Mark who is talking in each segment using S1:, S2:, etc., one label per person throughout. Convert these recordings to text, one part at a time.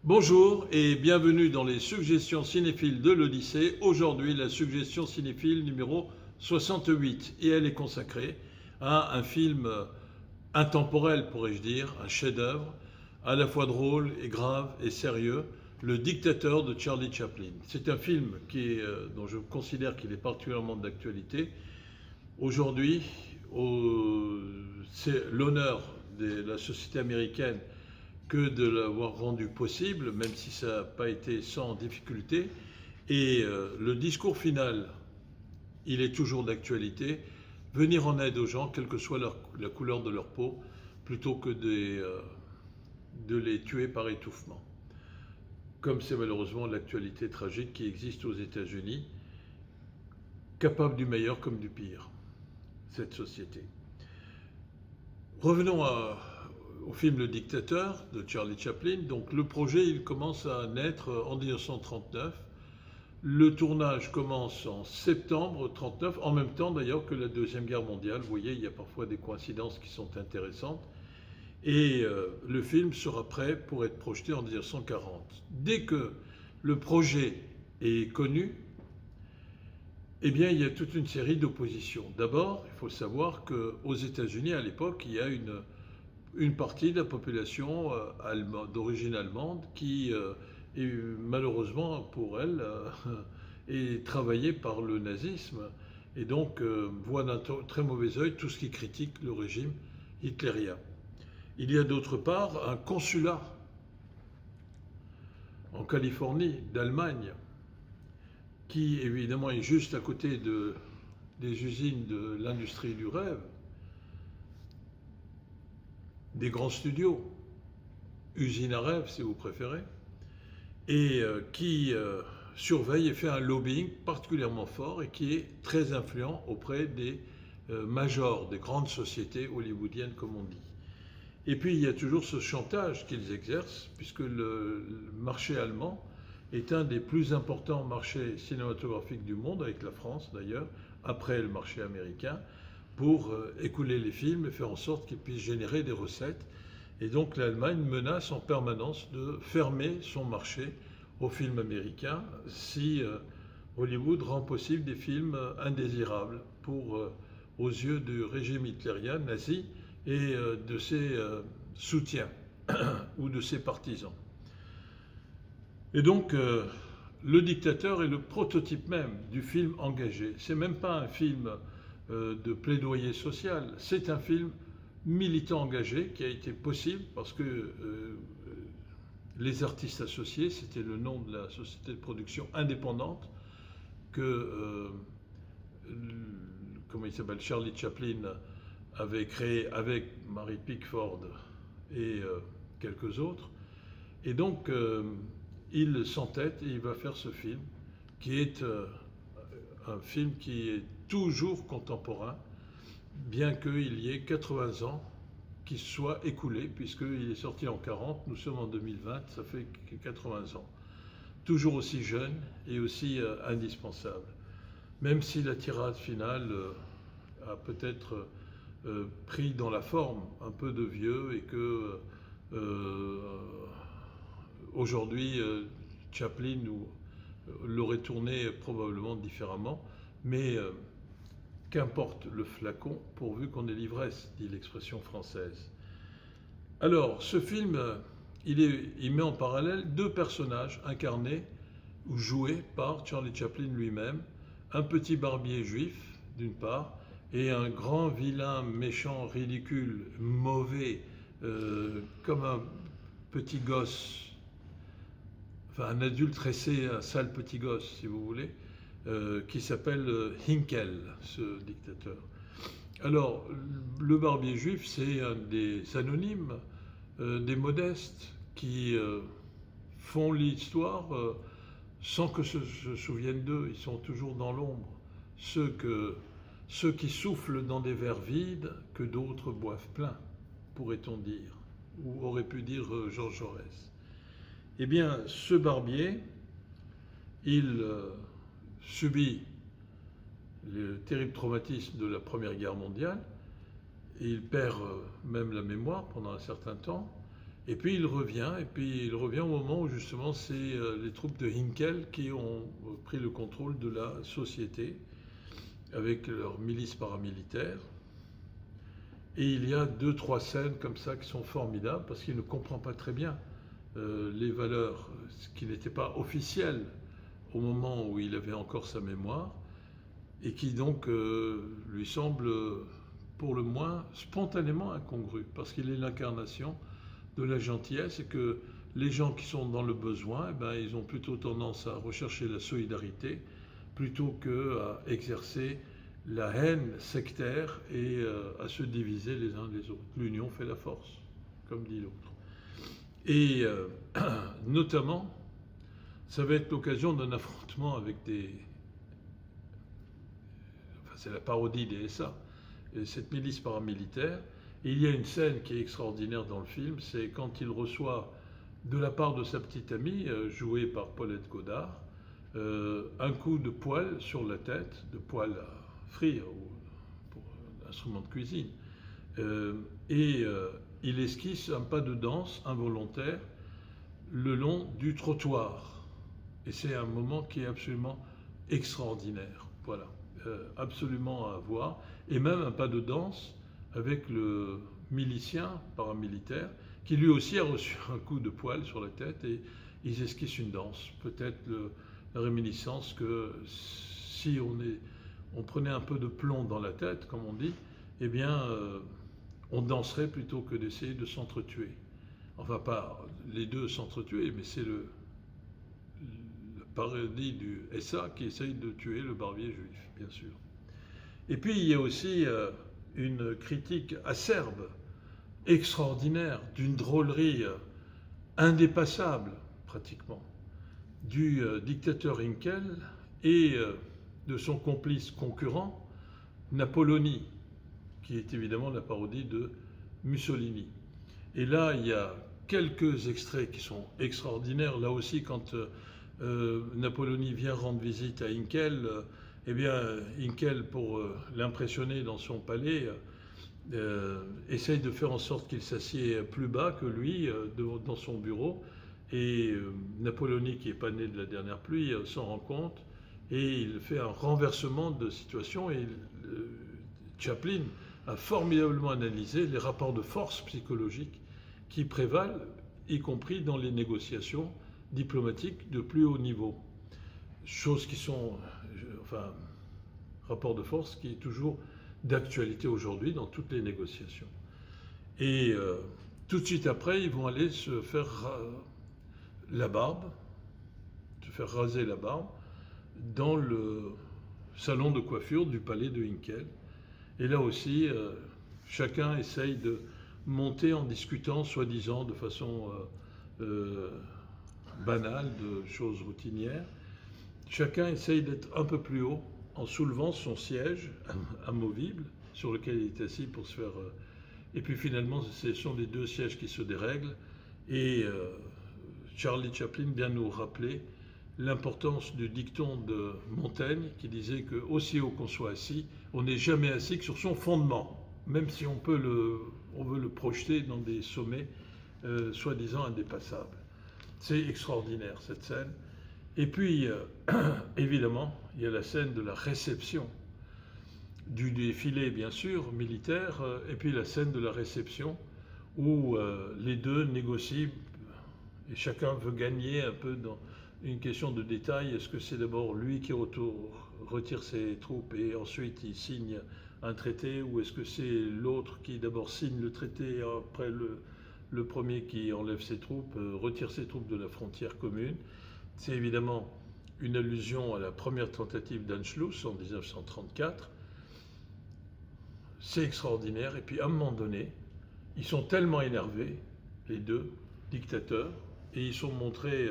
S1: Bonjour et bienvenue dans les suggestions cinéphiles de l'Odyssée. Aujourd'hui, la suggestion cinéphile numéro 68 et elle est consacrée à un film intemporel, pourrais-je dire, un chef-d'œuvre, à la fois drôle et grave et sérieux, Le Dictateur de Charlie Chaplin. C'est un film dont je considère qu'il est particulièrement d'actualité. Aujourd'hui, c'est l'honneur de la société américaine que de l'avoir rendu possible, même si ça n'a pas été sans difficulté. Et le discours final, il est toujours d'actualité. Venir en aide aux gens, quelle que soit la couleur de leur peau, plutôt que de les tuer par étouffement. Comme c'est malheureusement l'actualité tragique qui existe aux États-Unis, capable du meilleur comme du pire, cette société. Revenons au film Le Dictateur de Charlie Chaplin. Donc le projet, il commence à naître en 1939. Le tournage commence en septembre 1939, en même temps d'ailleurs que la Deuxième Guerre mondiale. Vous voyez, il y a parfois des coïncidences qui sont intéressantes. Et le film sera prêt pour être projeté en 1940. Dès que le projet est connu, eh bien, il y a toute une série d'oppositions. D'abord, il faut savoir qu'aux États-Unis, à l'époque, il y a une partie de la population d'origine allemande qui, malheureusement pour elle, est travaillée par le nazisme et donc voit d'un très mauvais œil tout ce qui critique le régime hitlérien. Il y a d'autre part un consulat en Californie d'Allemagne qui évidemment est juste à côté des usines de l'industrie du rêve, des grands studios, usines à rêve si vous préférez, et qui surveille et fait un lobbying particulièrement fort et qui est très influent auprès des majors, des grandes sociétés hollywoodiennes comme on dit. Et puis il y a toujours ce chantage qu'ils exercent, puisque le marché allemand est un des plus importants marchés cinématographiques du monde, avec la France d'ailleurs, après le marché américain, pour écouler les films et faire en sorte qu'ils puissent générer des recettes. Et donc l'Allemagne menace en permanence de fermer son marché aux films américains si Hollywood rend possible des films indésirables aux yeux du régime hitlérien nazi et de ses soutiens ou de ses partisans. Et donc, Le Dictateur est le prototype même du film engagé. C'est même pas un film de plaidoyer social, c'est un film militant engagé qui a été possible parce que les artistes associés, c'était le nom de la société de production indépendante que comment il s'appelle, Charlie Chaplin avait créé avec Mary Pickford et quelques autres. Et donc, il s'entête et il va faire ce film, qui est un film qui est toujours contemporain, bien qu'il y ait 80 ans qui se soient écoulés, puisqu'il est sorti en 40, nous sommes en 2020, ça fait 80 ans. Toujours aussi jeune et aussi indispensable. Même si la tirade finale a peut-être pris dans la forme un peu de vieux et que aujourd'hui Chaplin l'aurait tourné probablement différemment, mais qu'importe le flacon pourvu qu'on ait l'ivresse, dit l'expression française. Alors, ce film, il met en parallèle deux personnages incarnés ou joués par Charlie Chaplin lui-même, un petit barbier juif, d'une part, et un grand vilain, méchant, ridicule, mauvais, comme un petit gosse, enfin un adulte tressé, un sale petit gosse, si vous voulez, qui s'appelle Hinkel, ce dictateur. Alors, le barbier juif, c'est un des anonymes, des modestes, qui font l'histoire sans que se souviennent d'eux. Ils sont toujours dans l'ombre. Ceux qui soufflent dans des verres vides que d'autres boivent plein, pourrait-on dire, ou aurait pu dire Georges Jaurès. Eh bien, ce barbier, il subit le terrible traumatisme de la Première Guerre mondiale, et il perd même la mémoire pendant un certain temps, Et puis il revient, au moment où justement c'est les troupes de Hinkel qui ont pris le contrôle de la société avec leurs milices paramilitaires. Et il y a 2-3 scènes comme ça qui sont formidables parce qu'il ne comprend pas très bien les valeurs, ce qui n'était pas officiel au moment où il avait encore sa mémoire, et qui donc lui semble pour le moins spontanément incongru, parce qu'il est l'incarnation de la gentillesse, et que les gens qui sont dans le besoin, eh ben, ils ont plutôt tendance à rechercher la solidarité plutôt qu'à exercer la haine sectaire et à se diviser les uns les autres. L'union fait la force, comme dit l'autre. Et notamment, ça va être l'occasion d'un affrontement avec des... Enfin, c'est la parodie des SA, cette milice paramilitaire. Et il y a une scène qui est extraordinaire dans le film, c'est quand il reçoit de la part de sa petite amie, jouée par Paulette Goddard, un coup de poêle sur la tête, de poêle à frire ou pour instrument de cuisine. Il esquisse un pas de danse involontaire le long du trottoir. Et c'est un moment qui est absolument extraordinaire. Voilà, absolument à voir. Et même un pas de danse avec le milicien paramilitaire qui lui aussi a reçu un coup de poêle sur la tête, et ils esquissent une danse. Peut-être la réminiscence que si on prenait un peu de plomb dans la tête, comme on dit, eh bien, on danserait plutôt que d'essayer de s'entretuer. Enfin, pas les deux s'entretuer, mais c'est le parodie du SA qui essaye de tuer le barbier juif, bien sûr. Et puis, il y a aussi une critique acerbe, extraordinaire, d'une drôlerie indépassable, pratiquement, du dictateur Hinkel et de son complice concurrent, Napoléon, qui est évidemment la parodie de Mussolini. Et là, il y a quelques extraits qui sont extraordinaires. Là aussi, quand Napoléon vient rendre visite à Hinkel, eh bien, Hinkel, pour l'impressionner dans son palais, essaye de faire en sorte qu'il s'assied plus bas que lui dans son bureau. Et Napoléon, qui n'est pas né de la dernière pluie, s'en rend compte et il fait un renversement de situation. Et Chaplin a formidablement analysé les rapports de force psychologiques qui prévalent, y compris dans les négociations diplomatiques de plus haut niveau. Choses qui sont, enfin, rapport de force qui est toujours d'actualité aujourd'hui dans toutes les négociations. Et tout de suite après, ils vont aller se faire la barbe, se faire raser la barbe dans le salon de coiffure du palais de Hinkel. Et là aussi, chacun essaye de monter en discutant, soi-disant de façon banale, de choses routinières. Chacun essaye d'être un peu plus haut en soulevant son siège amovible sur lequel il est assis pour se faire... Et puis finalement, ce sont les deux sièges qui se dérèglent. Et Charlie Chaplin vient nous rappeler l'importance du dicton de Montaigne qui disait que aussi haut qu'on soit assis, on n'est jamais assis que sur son fondement, même si on veut le projeter dans des sommets soi-disant indépassables. C'est extraordinaire cette scène. Et puis, évidemment, il y a la scène de la réception du défilé, bien sûr, militaire, et puis la scène de la réception où les deux négocient et chacun veut gagner un peu dans une question de détail. Est-ce que c'est d'abord lui qui retire ses troupes et ensuite il signe un traité, ou est-ce que c'est l'autre qui d'abord signe le traité et après le premier qui enlève ses troupes, retire ses troupes de la frontière commune? C'est évidemment une allusion à la première tentative d'Anschluss en 1934. C'est extraordinaire. Et puis à un moment donné, ils sont tellement énervés, les deux dictateurs, et ils sont montrés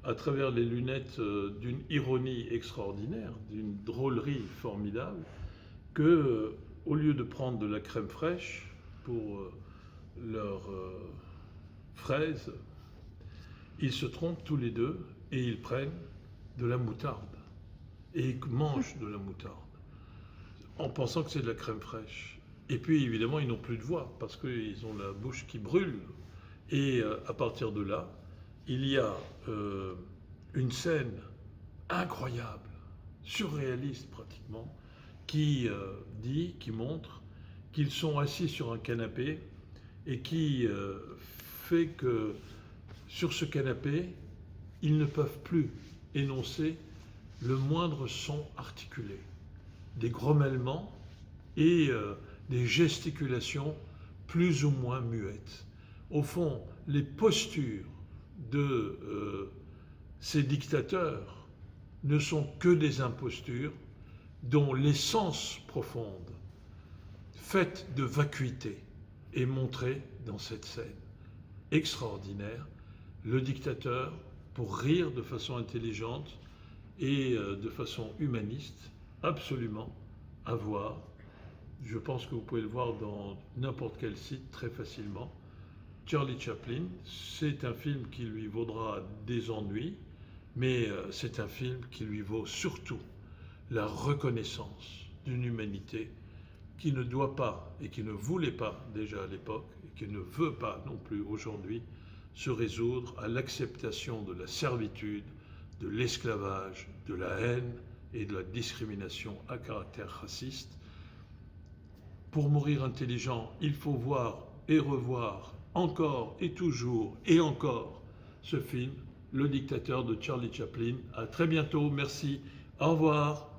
S1: à travers les lunettes d'une ironie extraordinaire, d'une drôlerie formidable, que au lieu de prendre de la crème fraîche pour leurs fraises, ils se trompent tous les deux et ils prennent de la moutarde. Et ils mangent de la moutarde en pensant que c'est de la crème fraîche. Et puis évidemment, ils n'ont plus de voix parce qu'ils ont la bouche qui brûle. Et à partir de là, il y a une scène incroyable, surréaliste pratiquement, qui montre qu'ils sont assis sur un canapé et qui fait que sur ce canapé, ils ne peuvent plus énoncer le moindre son articulé. Des grommellements et des gesticulations plus ou moins muettes. Au fond, les postures de ces dictateurs ne sont que des impostures dont l'essence profonde, faite de vacuité, est montrée dans cette scène extraordinaire. Le dictateur, pour rire de façon intelligente et de façon humaniste, absolument à voir. Je pense que vous pouvez le voir dans n'importe quel site très facilement. Charlie Chaplin, c'est un film qui lui vaudra des ennuis, mais c'est un film qui lui vaut surtout la reconnaissance d'une humanité qui ne doit pas et qui ne voulait pas déjà à l'époque et qui ne veut pas non plus aujourd'hui se résoudre à l'acceptation de la servitude, de l'esclavage, de la haine et de la discrimination à caractère raciste. Pour mourir intelligent, il faut voir et revoir encore et toujours et encore ce film, Le Dictateur de Charlie Chaplin. À très bientôt, merci, au revoir.